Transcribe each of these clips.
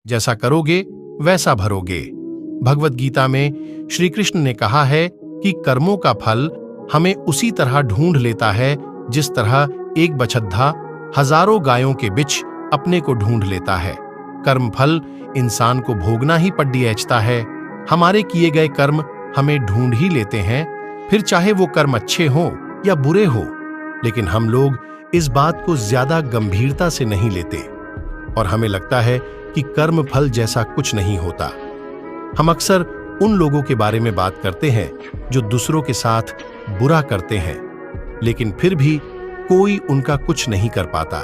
जैसा करोगे वैसा भरोगे। भगवत गीता में श्री कृष्ण ने कहा है कि कर्मों का फल हमें उसी तरह ढूंढ लेता है जिस तरह एक बछद्दा हजारों गायों के बीच अपने को ढूंढ लेता है। कर्म फल इंसान को भोगना ही पड़ता है। हमारे किए गए कर्म हमें ढूंढ ही लेते हैं, फिर चाहे वो कर्म अच्छे हों या बुरे हो। लेकिन हम लोग इस बात को ज्यादा गंभीरता से नहीं लेते और हमें लगता है कि कर्म फल जैसा कुछ नहीं होता। हम अक्सर उन लोगों के बारे में बात करते हैं जो दूसरों के साथ बुरा करते हैं, लेकिन फिर भी कोई उनका कुछ नहीं कर पाता।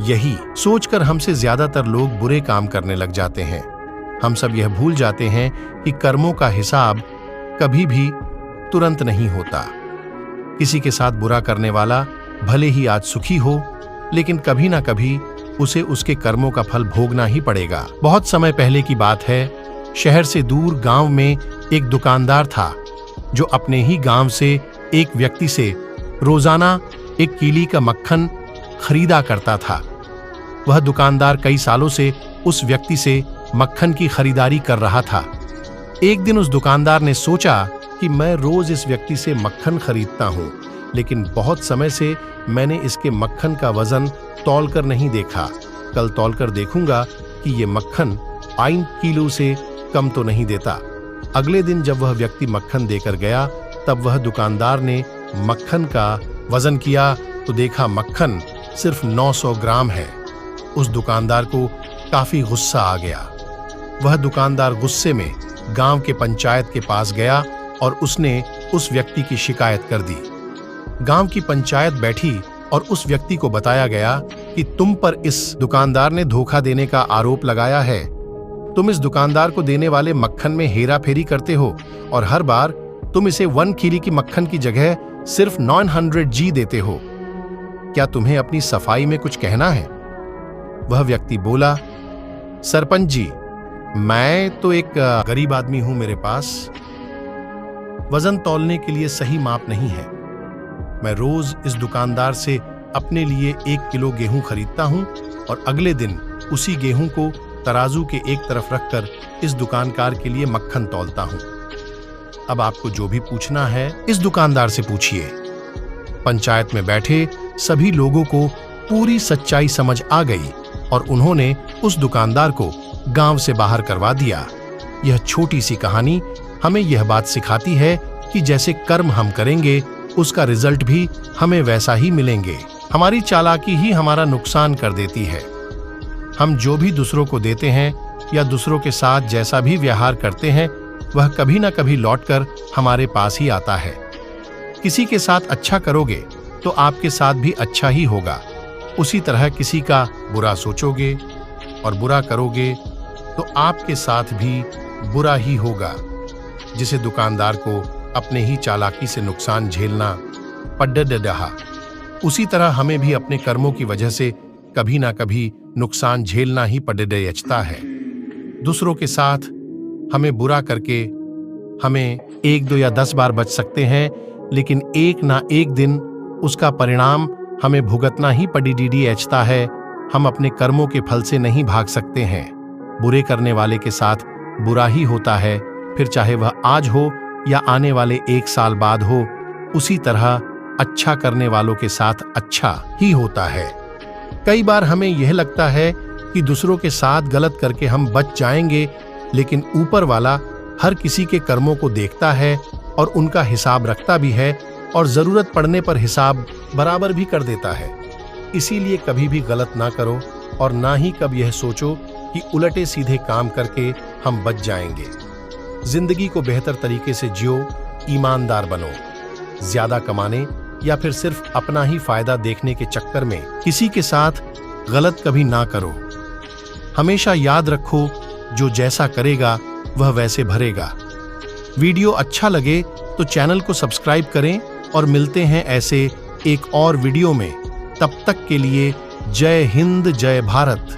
यही सोचकर हमसे ज्यादातर लोग बुरे काम करने लग जाते हैं। हम सब यह भूल जाते हैं कि कर्मों का हिसाब कभी भी तुरंत नहीं होता। किसी के साथ बुरा करने वाला भले ही आज सुखी हो, लेकिन कभी ना कभी उसे उसके कर्मों का फल भोगना ही पड़ेगा। बहुत समय पहले की बात है, शहर से दूर गांव में एक दुकानदार था जो अपने ही गांव से एक व्यक्ति से रोजाना 1 किलो का मक्खन खरीदा करता था। वह दुकानदार कई सालों से उस व्यक्ति से मक्खन की खरीदारी कर रहा था। एक दिन उस दुकानदार ने सोचा कि मैं रोज इस व्यक्ति से मक्खन खरीदता हूं, लेकिन बहुत समय से मैंने इसके मक्खन का वजन तौलकर नहीं देखा। कल तौलकर देखूंगा कि ये मक्खन 5 किलो से कम तो नहीं देता। अगले दिन जब वह व्यक्ति मक्खन देकर गया, तब वह दुकानदार ने मक्खन का वजन किया तो देखा मक्खन सिर्फ 900 ग्राम है। उस दुकानदार को काफी गुस्सा आ गया। वह दुकानदार गुस्से में गांव के पंचायत के पास गया और उसने उस व्यक्ति की शिकायत कर दी। गांव की पंचायत बैठी और उस व्यक्ति को बताया गया कि तुम पर इस दुकानदार ने धोखा देने का आरोप लगाया है। तुम इस दुकानदार को देने वाले मक्खन में हेरा फेरी करते हो और हर बार तुम इसे 1 किलो की मक्खन की जगह सिर्फ 900 जी देते हो। क्या तुम्हें अपनी सफाई में कुछ कहना है? वह व्यक्ति बोला, सरपंच जी, मैं तो एक गरीब आदमी हूं, मेरे पास वजन तौलने के लिए सही माप नहीं है। मैं रोज इस दुकानदार से अपने लिए 1 किलो गेहूं खरीदता हूं और अगले दिन उसी गेहूं को तराजू के एक तरफ रखकर इस दुकानदार के लिए मक्खन तौलता हूं। अब आपको जो भी पूछना है इस दुकानदार से पूछिए। पंचायत में बैठे सभी लोगों को पूरी सच्चाई समझ आ गई और उन्होंने उस दुकानदार को गांव से बाहर करवा दिया। यह छोटी सी कहानी हमें यह बात सिखाती है कि जैसे कर्म हम करेंगे उसका रिजल्ट भी हमें वैसा ही मिलेंगे। हमारी चालाकी ही हमारा नुकसान कर देती है। हम जो भी दूसरों को देते हैं या दूसरों के साथ जैसा भी व्यवहार करते हैं, वह कभी ना कभी लौटकर हमारे पास ही आता है। किसी के साथ अच्छा करोगे तो आपके साथ भी अच्छा ही होगा। उसी तरह किसी का बुरा सोचोगे और बुरा करोगे तो आपके साथ भी बुरा ही होगा। जिसे दुकानदार को अपने ही चालाकी से नुकसान झेलना पड़, उसी तरह हमें भी अपने कर्मों की वजह से कभी ना कभी नुकसान झेलना ही पड़ता है। दूसरों के साथ हमें बुरा करके हमें 1, 2 या 10 बार बच सकते हैं, लेकिन एक ना एक दिन उसका परिणाम हमें भुगतना ही पड़ता है। हम अपने कर्मों के फल से नहीं भाग सकते हैं। बुरे करने वाले के साथ बुरा ही होता है, फिर चाहे वह आज हो या आने वाले 1 साल बाद हो। उसी तरह अच्छा करने वालों के साथ अच्छा ही होता है। कई बार हमें यह लगता है कि दूसरों के साथ गलत करके हम बच जाएंगे, लेकिन ऊपर वाला हर किसी के कर्मों को देखता है और उनका हिसाब रखता भी है और जरूरत पड़ने पर हिसाब बराबर भी कर देता है। इसीलिए कभी भी गलत ना करो और ना ही कभी यह सोचो कि उलटे सीधे काम करके हम बच जाएंगे। जिंदगी को बेहतर तरीके से जियो, ईमानदार बनो। ज्यादा कमाने या फिर सिर्फ अपना ही फायदा देखने के चक्कर में किसी के साथ गलत कभी ना करो। हमेशा याद रखो, जो जैसा करेगा वह वैसे भरेगा। वीडियो अच्छा लगे तो चैनल को सब्सक्राइब करें और मिलते हैं ऐसे एक और वीडियो में। तब तक के लिए जय हिंद, जय भारत।